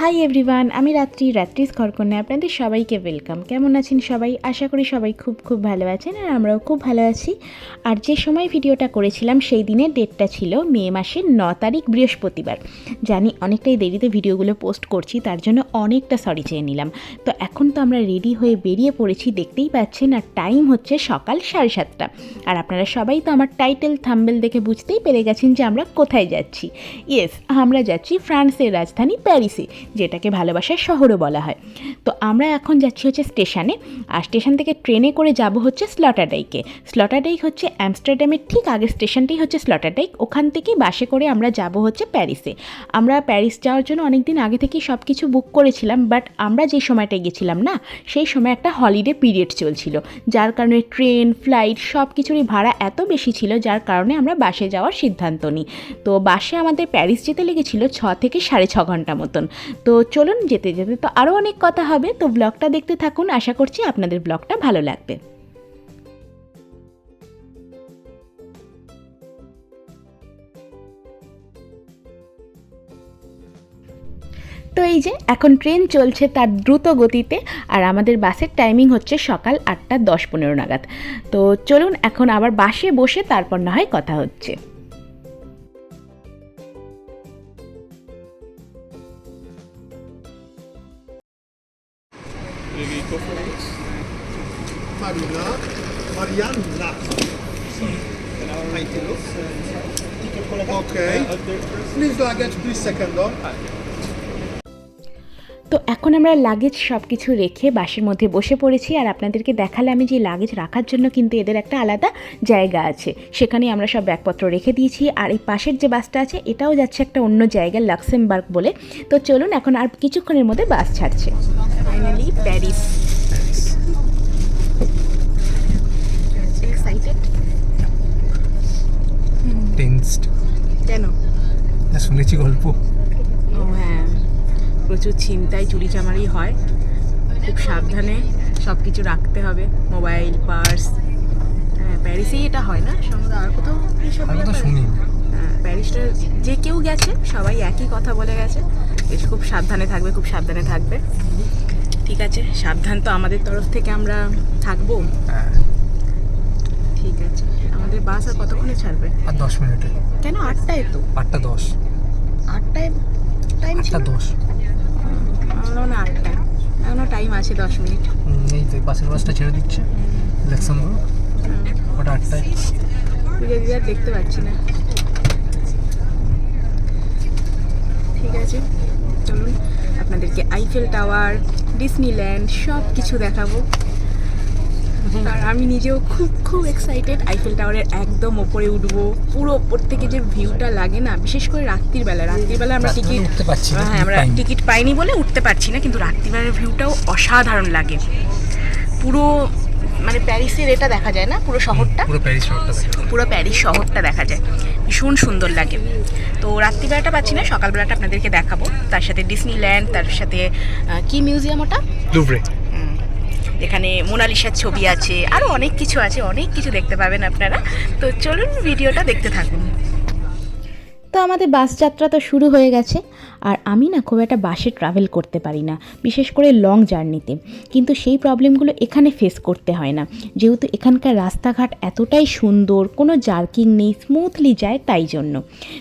Hi everyone, আমি রাত্রিস ঘরকন্যা আপনাদের সবাইকে ওয়েলকাম। কেমন আছেন সবাই? আশা করি সবাই খুব ভালো আছেন, আর আমরাও খুব ভালো আছি। আর যে সময় ভিডিওটা করেছিলাম সেই দিনের ডেটটা ছিল মে মাসের 9 তারিখ, বৃহস্পতিবার। জানি অনেকটাই দেরিতে ভিডিওগুলো পোস্ট করছি, তার জন্য অনেকটা সরি চেয়ে নিলাম। তো এখন তো আমরা রেডি হয়ে বেরিয়ে পড়েছি, দেখতেই পাচ্ছেন, আর টাইম হচ্ছে সকাল 7:30। আর আপনারা সবাই তো আমার টাইটেল থাম্বনেল দেখে বুঝতেই পেরে গেছেন যে আমরা কোথায় যাচ্ছি। ইয়েস, আমরা যাচ্ছি ফ্রান্সের রাজধানী প্যারিসে, যেটাকে ভালোবাসার শহরও বলা হয়। তো আমরা এখন যাচ্ছি হচ্ছে স্টেশনে, আর স্টেশন থেকে ট্রেনে করে যাব হচ্ছে স্লটারডাইকে। স্লটারডাইক হচ্ছে অ্যামস্টারডামের ঠিক আগের স্টেশনটাই হচ্ছে স্লটারডাইক। ওখান থেকেই বাসে করে আমরা যাব হচ্ছে প্যারিসে। আমরা প্যারিস যাওয়ার জন্য অনেক দিন আগে থেকেই সব কিছু বুক করেছিলাম, বাট আমরা যে সময়টায় গেছিলাম না, সেই সময় একটা হলিডে পিরিয়ড চলছিল, যার কারণে ট্রেন, ফ্লাইট সব কিছুরই ভাড়া এত বেশি ছিল, যার কারণে আমরা বাসে যাওয়ার সিদ্ধান্ত নিই। তো বাসে আমাদের প্যারিস যেতে লেগেছিল 6 থেকে 6.5 ঘন্টা মতন। তো চলুন, যেতে যেতে তো আরও অনেক কথা হবে, তো ব্লগটা দেখতে থাকুন। আশা করছি আপনাদের ব্লগটা ভালো লাগবে। তো এই যে এখন ট্রেন চলছে তার দ্রুত গতিতে, আর আমাদের বাসের টাইমিং হচ্ছে সকাল 8:10-15 নাগাদ। তো চলুন এখন আবার বাসে বসে তারপর না হয় কথা হচ্ছে। Marianna. Thank you. Okay. Please luggage, please second door. তো এখন আমরা লাগেজ সব কিছু রেখে বাসের মধ্যে বসে পড়েছি, আর আপনাদেরকে দেখালে আমি যে লাগেজ রাখার জন্য কিন্তু এদের একটা আলাদা জায়গা আছে, সেখানে আমরা সব ব্যাগপত্র রেখে দিয়েছি। আর এই পাশের যে বাসটা আছে এটাও যাচ্ছে একটা অন্য জায়গায়, লাক্সেমবার্গ বলে। তো চলুন, এখন আর কিছুক্ষণের মধ্যে বাস ছাড়ছে। Finally Paris. এক্সাইটেড? টেন্সড। কেন? শুনেছি গল্প। ও হ্যাঁ, প্রচুর ছিনতাই চুরিচামারি হয়, খুব সাবধানে সব কিছু রাখতে হবে, মোবাইল, পার্স। হ্যাঁ, প্যারিসেই এটা হয় না, সঙ্গে আর কোথাও এইসব আমি তো ব্যাপার? শুনি। হ্যাঁ, প্যারিসটা যে কেউ গেছে সবাই একই কথা বলে গেছে, বেশ খুব সাবধানে থাকবে, খুব সাবধানে থাকবে। ঠিক আছে, সাবধান তো আমাদের তরফ থেকে আমরা থাকবো। ঠিক আছে, আমাদের বাস আর কতক্ষণে ছাড়বে? আর 10 মিনিটে। কেন 8টায়? তো 8:10। 8টায় টাইম ছিল? 8:10। আমরা না 8টায়, এখনও টাইম আছে 10 মিনিট। এই তো পাশের বাসটা ছেড়ে দিচ্ছে লাক্সেমবার্গ, ওটা 8টায়। পূজা দিদি আর দেখতে পাচ্ছি না। ঠিক আছে, চলুন আপনাদেরকে আইফেল টাওয়ার, ডিসনিল্যান্ড সব কিছু দেখাবো। আর আমি নিজেও খুব এক্সাইটেড, আইফেল টাওয়ারের একদম ওপরে উঠবো। পুরো ওপর থেকে যে ভিউটা লাগে না, বিশেষ করে রাত্রিবেলা আমরা টিকিট উঠতে পারছি না। হ্যাঁ, আমরা টিকিট পাইনি বলে উঠতে পারছি না, কিন্তু রাত্রিবেলার ভিউটাও অসাধারণ লাগে। পুরো মানে প্যারিসের এটা দেখা যায় না, পুরো শহরটা, পুরো প্যারিস শহরটা দেখা যায়, ভীষণ সুন্দর লাগে। তো রাত্রিবেলাটা পাচ্ছি না, সকালবেলাটা আপনাদেরকে দেখাবো। তার সাথে ডিসনিল্যান্ড, তার সাথে কি মিউজিয়াম ওটা, লুভরে, এখানে মোনালিসার ছবি আছে, আরও অনেক কিছু আছে, অনেক কিছু দেখতে পাবেন আপনারা। তো চলুন ভিডিওটা দেখতে থাকুন। তো আমাদের বাস যাত্রা তো শুরু হয়ে গেছে, আর আমি না খুব একটা বাসে ট্রাভেল করতে পারি না, বিশেষ করে লং জার্নিতে। কিন্তু সেই প্রবলেমগুলো এখানে ফেস করতে হয় না, যেহেতু এখানকার রাস্তাঘাট এতটাই সুন্দর, কোনো জার্কিং নেই, স্মুথলি যায়, তাই জন্য।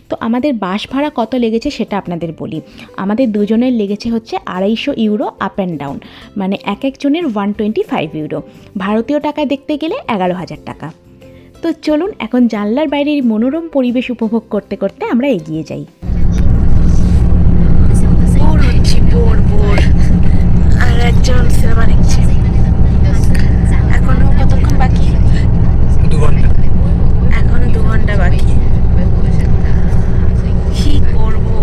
তো আমাদের বাস ভাড়া কত লেগেছে সেটা আপনাদের বলি। আমাদের দুজনের লেগেছে হচ্ছে 250 ইউরো আপ অ্যান্ড ডাউন, মানে এক একজনের 125 ইউরো। ভারতীয় টাকায় দেখতে গেলে 11,000 টাকা। তো চলুন এখন জানলার বাইরের মনোরম পরিবেশ উপভোগ করতে করতে আমরা এগিয়ে যাই। আর একজন সিনেমা দেখছে। এখনো কতক্ষণ বাকি? 2 ঘন্টা। এখনো 2 ঘন্টা বাকি। কি করবো,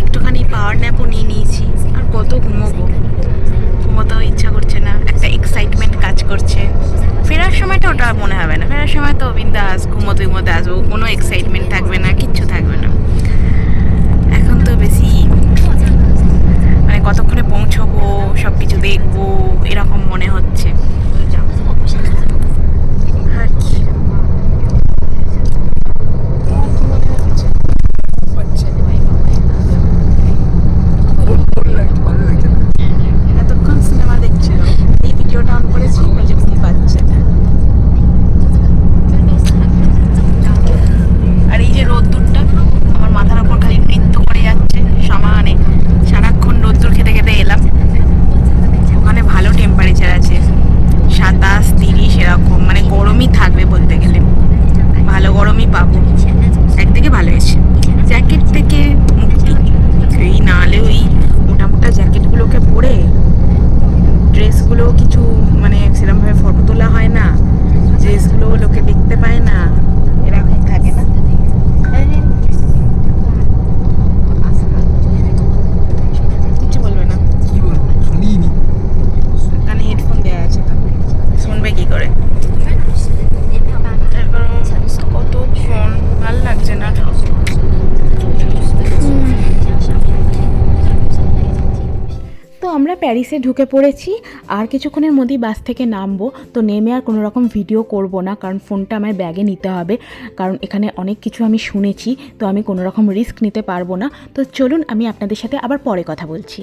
একটুখানি পাওয়ার ন্যাপও নিয়ে নিয়েছি, আর কত ঘুমোবো, ঘুমোতেও ইচ্ছা করছে না, একটা এক্সাইটমেন্ট কাজ করছে। ফেরার সময়টা ওটা মনে হবে না, ফেরার সময় তো বিন্দাস ঘুমোতে আসবো, কোনো এক্সাইটমেন্ট থাকবে না, কিচ্ছু থাকবে না। এখন তো বেশি মানে কতক্ষণে পৌঁছবো, সব কিছু দেখবো, এরকম মনে হচ্ছে। আর কি মনে হচ্ছে? আমরা প্যারিসে ঢুকে পড়েছি, আর কিছুক্ষণের মধ্যেই বাস থেকে নামবো। তো নেমে আর কোনো রকম ভিডিও করব না, কারণ ফোনটা আমার ব্যাগে নিতে হবে, কারণ এখানে অনেক কিছু আমি শুনেছি, তো আমি কোনো রকম রিস্ক নিতে পারবো না। তো চলুন আমি আপনাদের সাথে আবার পরে কথা বলছি।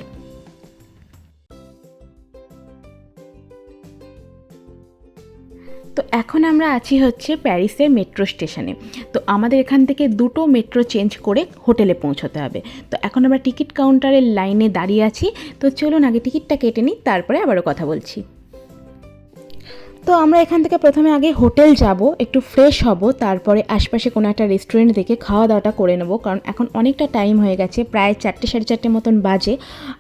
তো এখন আমরা আছি হচ্ছে প্যারিসের মেট্রো স্টেশনে। তো আমাদের এখান থেকে 2টো মেট্রো চেঞ্জ করে হোটেলে পৌঁছতে হবে। তো এখন আমরা টিকিট কাউন্টারের লাইনে দাঁড়িয়ে আছি। তো চলুন আগে টিকিটটা কেটে নিই, তারপরে আবারও কথা বলছি। তো আমরা এখান থেকে প্রথমে আগে হোটেল যাব, একটু ফ্রেশ হব, তারপরে আশপাশে কোনো একটা রেস্টুরেন্ট দেখে খাওয়া দাওয়াটা করে নেব, কারণ এখন অনেকটা টাইম হয়ে গেছে, প্রায় 4টে সাড়ে 4টে মতন বাজে।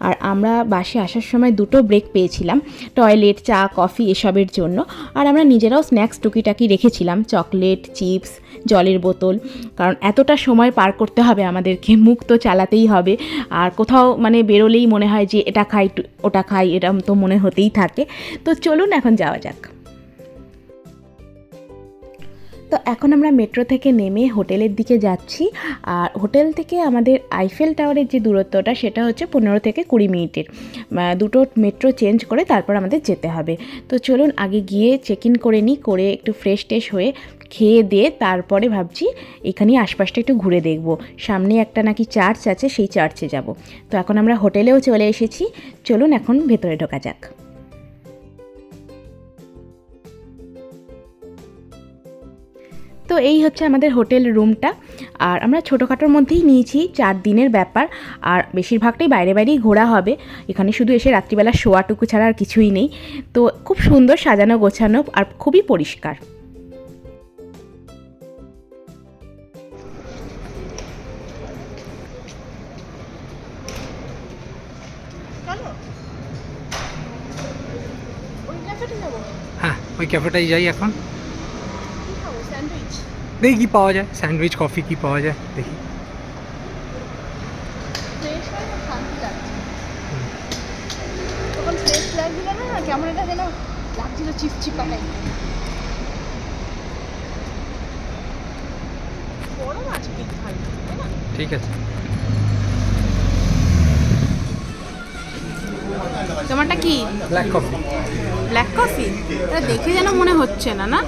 আর আমরা বাসে আসার সময় 2টো ব্রেক পেয়েছিলাম, টয়লেট, চা, কফি এসবের জন্য। আর আমরা নিজেরাও স্ন্যাক্স টুকিটাকি রেখেছিলাম, চকলেট, চিপস, জলের বোতল, কারণ এতটা সময় পার করতে হবে আমাদেরকে, মুখ তো চালাতেই হবে। আর কোথাও মানে বেরোলেই মনে হয় যে এটা খাই ওটা খাই, এরম তো মনে হতেই থাকে। তো চলুন এখন যাওয়া যাক। তো এখন আমরা মেট্রো থেকে নেমে হোটেলের দিকে যাচ্ছি। আর হোটেল থেকে আমাদের আইফেল টাওয়ারের যে দূরত্বটা সেটা হচ্ছে 15 থেকে 20 মিনিটের। 2টো মেট্রো চেঞ্জ করে তারপর আমাদের যেতে হবে। তো চলুন আগে গিয়ে চেক ইন করে নিই, করে একটু ফ্রেশ ট্রেশ হয়ে খেয়ে দিয়ে তারপরে ভাবছি এখানেই আশপাশটা একটু ঘুরে দেখব। সামনে একটা নাকি চার্চ আছে, সেই চার্চে যাব। তো এখন আমরা হোটেলেও চলে এসেছি, চলুন এখন ভেতরে ঢোকা যাক। তো এই হচ্ছে আমাদের হোটেল রুমটা। আর আমরা ছোটোখাটোর মধ্যেই নিয়েছি, 4 দিনের ব্যাপার, আর বেশিরভাগটাই বাইরেই ঘোরা হবে। এখানে শুধু এসে রাত্রিবেলা শোয়াটুকু ছাড়া আর কিছুই নেই। তো খুব সুন্দর সাজানো গোছানো আর খুবই পরিষ্কার। হ্যাঁ, ওই ক্যাফেটাই যাই এখন, দেখি কী পাওয়া যায়, স্যান্ডউইচ, কফি কী পাওয়া যায় দেখি। তখন ফ্রেশ লাগছিল না, কেমন এটা যেন লাগছিল, চিপচিপা টাইপ। গরম আছে কিন্তু ভালো, তাই না? ঠিক আছে। তোমারটা কি? Black coffee. Black coffee? এটা দেখে যেন মনে হচ্ছে না, না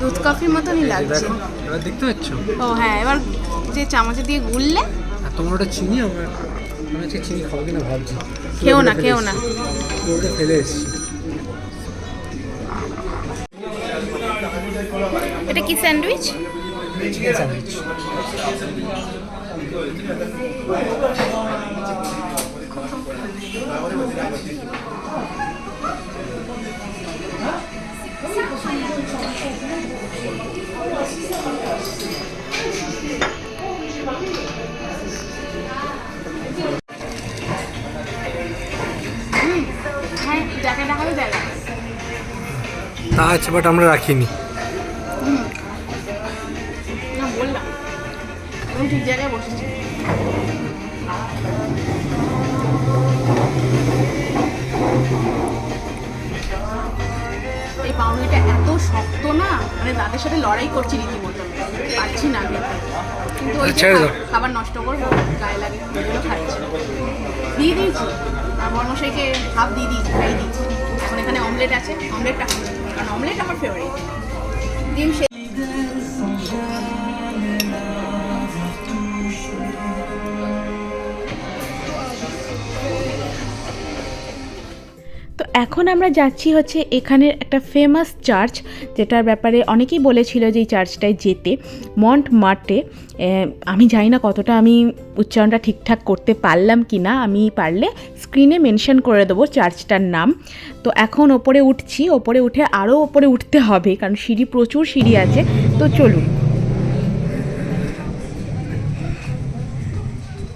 দুধ কফির মতনই লাগছে। এবার দেখতে পাচ্ছ? ও হ্যাঁ, এবার যে চামচে দিয়ে গুললে। আর তোমার ওটা চিনি, আমার আমি আজকে চিনি খাবো কিনা ভাবছি। খেও না, খেও না। ওটা ফেলে এসেছি। এটা কি স্যান্ডউইচ? Chicken sandwich. হ্যাঁ, দেখা দেখাও দেখা। তা আছে, বাট আমরা রাখিনি। না বললাম, আমি ঠিক জায়গায় বসেছি। এই পাউরুটিটা এত শক্ত না, মানে দাঁতের সাথে লড়াই করছি রীতিমতো, পারছি না খেতে। কিন্তু ওই যে ছেড়ে দাও। খাবার নষ্ট করবো, গায়ে লাগে, ওইগুলো খাচ্ছি। দিয়ে দিয়েছি, আর বর্মশাইকে হাফ দিয়ে দিয়েছি, খাইয়ে দিয়েছি। এখন এখানে অমলেট আছে, অমলেটটা খাবো, কারণ অমলেট আমার ফেভারিট। ডিম সে তো এখন আমরা যাচ্ছি হচ্ছে এখানের একটা ফেমাস চার্চ, যেটার ব্যাপারে অনেকেই বলেছিল যে এই চার্চটায় যেতে, মন্টমার্টে। আমি জানি না কতটা আমি উচ্চারণটা ঠিকঠাক করতে পারলাম কি না, আমি পারলে স্ক্রিনে মেনশন করে দেবো চার্চটার নাম। তো এখন ওপরে উঠছি, ওপরে উঠে আরও ওপরে উঠতে হবে, কারণ সিঁড়ি, প্রচুর সিঁড়ি আছে। তো চলুন।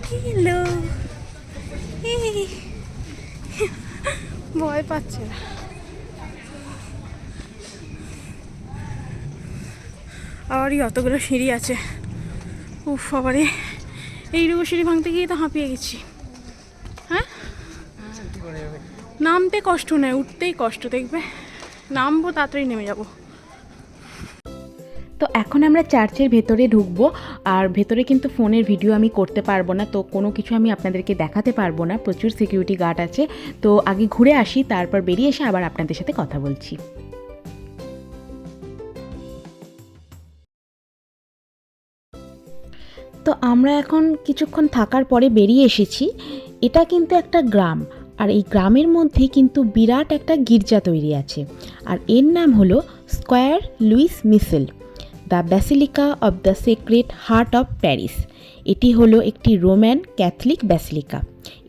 হ্যালো, ভয় পাচ্ছে না। আবারই অতগুলো সিঁড়ি আছে, উফ বাবারে, এইটুকু সিঁড়ি ভাঙতে গিয়ে তো হাঁপিয়ে গেছি। হ্যাঁ, নামতে কষ্ট নয়, উঠতেই কষ্ট, দেখবে নামবো তাড়াতাড়ি নেমে যাবো। তো এখন আমরা চার্চের ভেতরে ঢুকবো, আর ভেতরে কিন্তু ফোনের ভিডিও আমি করতে পারবো না, তো কোনো কিছু আমি আপনাদেরকে দেখাতে পারবো না, প্রচুর সিকিউরিটি গার্ড আছে। তো আগে ঘুরে আসি, তারপর বেরিয়ে এসে আবার আপনাদের সাথে কথা বলছি। তো আমরা এখন কিছুক্ষণ থাকার পরে বেরিয়ে এসেছি। এটা কিন্তু একটা গ্রাম, আর এই গ্রামের মধ্যে কিন্তু বিরাট একটা গির্জা তৈরি আছে, আর এর নাম হলো square Louise Michel, the basilica of the sacred heart of Paris. এটি হলো একটি রোমান ক্যাথলিক ব্যাসিলিকা।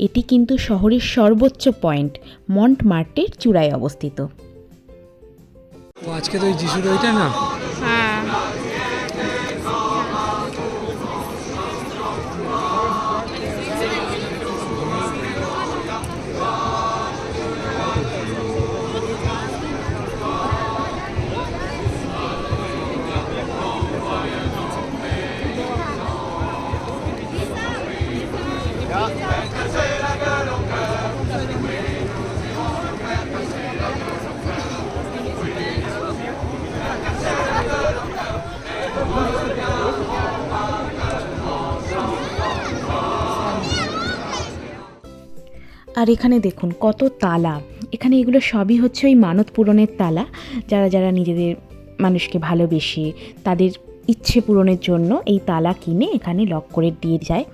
এটি কিন্তু শহরের সর্বোচ্চ পয়েন্ট মন্টমার্টের চূড়ায় অবস্থিত। ও আজকে তো ওই যিশুর ওইটা না। হ্যাঁ, আর এখানে দেখুন কত তালা। এখানে এগুলো সবই হচ্ছে ওই মানত পূরণের তালা। যারা যারা নিজেদের মানুষকে ভালোবেসে তাদের ইচ্ছে পূরণের জন্য এই তালা কিনে এখানে লক করে দিয়ে যায়।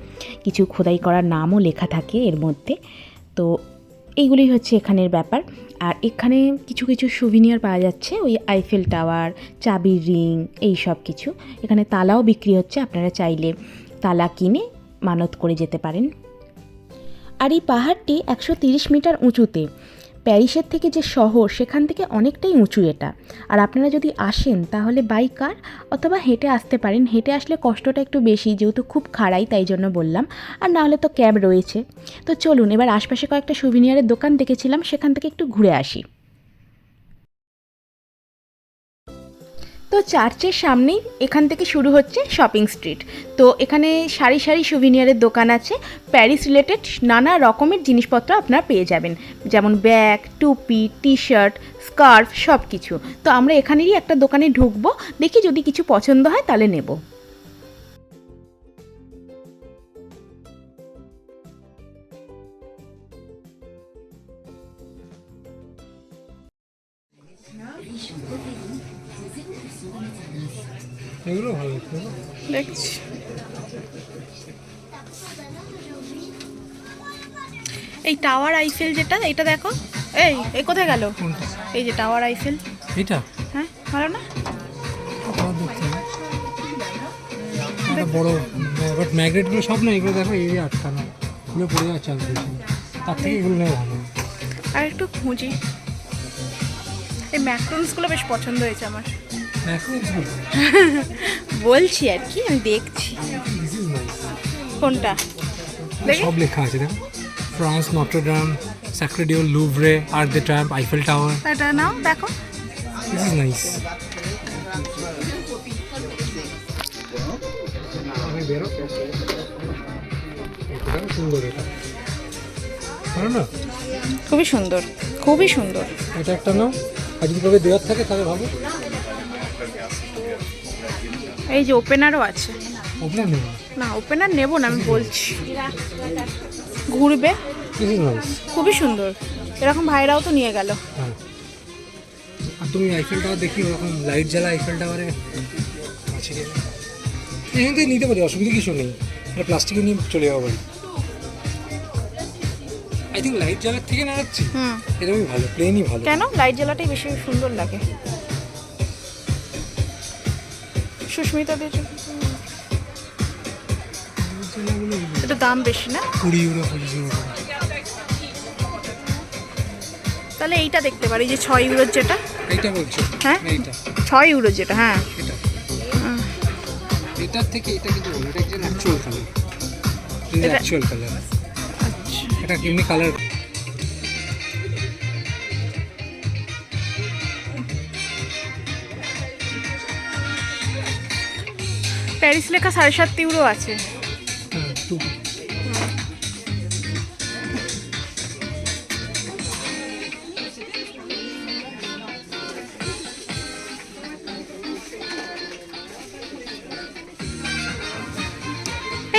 কিছু খোদাই করার নামও লেখা থাকে এর মধ্যে। তো এইগুলি হচ্ছে এখানের ব্যাপার। আর এখানে কিছু কিছু সুভিনিয়ার পাওয়া যাচ্ছে, ওই আইফেল টাওয়ার, চাবির রিং, এই সব কিছু। এখানে তালাও বিক্রি হচ্ছে, আপনারা চাইলে তালা কিনে মানত করে যেতে পারেন। আর এই পাহাড়টি 130 মিটার উঁচুতে। প্যারিসের থেকে যে শহর, সেখান থেকে অনেকটাই উঁচু এটা। আর আপনারা যদি আসেন তাহলে বাই কার অথবা হেঁটে আসতে পারেন। হেঁটে আসলে কষ্টটা একটু বেশি, যেহেতু খুব খাড়াই, তাই জন্য বললাম। আর না হলে তো ক্যাব রয়েছে। তো চলুন এবার আশপাশে কয়েকটা সুভিনিয়ারের দোকান দেখেছিলাম, সেখান থেকে একটু ঘুরে আসি। তো চার্চের সামনেই এখান থেকে শুরু হচ্ছে শপিং স্ট্রিট। তো এখানে সারি সারি সুভিনিয়ারের দোকান আছে। প্যারিস রিলেটেড নানা রকমের জিনিসপত্র আপনারা পেয়ে যাবেন, যেমন ব্যাগ, টুপি, টি শার্ট, স্কার্ফ, সব কিছু। তো আমরা এখানেরই একটা দোকানে ঢুকবো, দেখি যদি কিছু পছন্দ হয় তাহলে নেব। এগুলো ভালো লাগছে। দেখছি। এই টাওয়ার আইফেল যেটা, এটা দেখো। এই কোথায় গেল? এই যে টাওয়ার আইফেল, এটা হ্যাঁ ভালো না? একটা বড়, বাট ম্যাগনেটগুলো সব না, এগুলো দেখো এই আটকানো, এগুলো পড়ে যাচ্ছে আর কিছু। তার থেকে এগুলো নেওয়া ভালো। আর একটু খুঁজি। এই ম্যাক্রোনসগুলো বেশ পছন্দ হয়েছে আমার। বলছি আর কি, আমি দেখছি কোনটা দেখি। সব লেখা আছে দেখো, ফ্রান্স, নটরডাম, স্যাক্রেডিও, Louvre, Arc de Triomphe, Eiffel Tower. এটা নাও দেখো। This is nice. বেরো, এটা সুন্দর, এটা ভালো না? খুবই সুন্দর, খুবই সুন্দর। এটা একটা নাও, আর যদি কাউকে দেওয়ার থাকে তাহলে ভালো। এই যে ওপেনারও আছে। ওপেনার নেব না, ওপেনার নেব না, আমি বলছি। ঘুরবে, দিস ইজ নাইস। খুবই সুন্দর। এরকম ভাইরাও তো নিয়ে গেল। হ্যাঁ, আর তুমি আইফেল টাওয়ার দেখি, ওরকম লাইট জ্বালা আইফেল টাওয়ারে আছে কি? এখান থেকে নিতে পারি, অসুবিধা কিছু নেই। এটা প্লাস্টিকে নিয়ে চলে যাবো বাড়ি। আই থিঙ্ক লাইট জ্বালার থেকে না রাখছি, এরকমই ভালো, প্লেনই ভালো। কেন? লাইট জ্বালাটাই বেশি সুন্দর লাগে। সুস্মিতা দিয়েছে, এটা দাম বেশি না? 20 ইউরো 25 ইউরো। তাহলে এইটা দেখতে পারি, যে 6 ইউরোর যেটা। এইটা বলছো? হ্যাঁ, এইটা 6 ইউরোর যেটা। হ্যাঁ, এটা এটার থেকে এটা কিন্তু ভালো। এটা একজন অ্যাকচুয়াল কালার, এটা অ্যাকচুয়াল কালার। আচ্ছা, এটা কেমনি কালার? প্যারিস লেখা 7.5 ইউরো আছে। হ্যাঁ,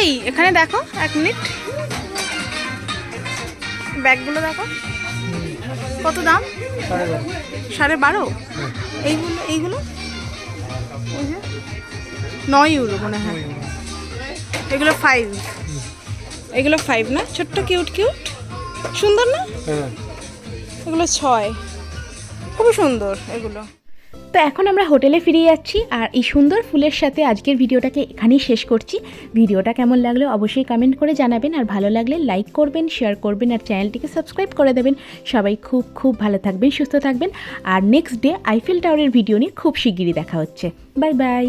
এই এখানে দেখো 1 মিনিট, ব্যাগগুলো দেখো কত দাম, 12.5। এইগুলো ওই যে 9 ইউরো মনে হয়। এগুলো 5, এগুলো 5 না, ছোট্ট কিউট কিউট, সুন্দর না? হ্যাঁ এগুলো 6, খুবই সুন্দর এগুলো। তো এখন আমরা হোটেলে ফিরে যাচ্ছি আর এই সুন্দর ফুলের সাথে আজকের ভিডিওটাকে এখানেই শেষ করছি। ভিডিওটা কেমন লাগলো অবশ্যই কমেন্ট করে জানাবেন, আর ভালো লাগলে লাইক করবেন, শেয়ার করবেন, আর চ্যানেলটিকে সাবস্ক্রাইব করে দেবেন। সবাই খুব খুব ভালো থাকবেন, সুস্থ থাকবেন, আর নেক্সট ডে আইফেল টাওয়ারের ভিডিও নিয়ে খুব শিগগিরই দেখা হচ্ছে। Bye bye.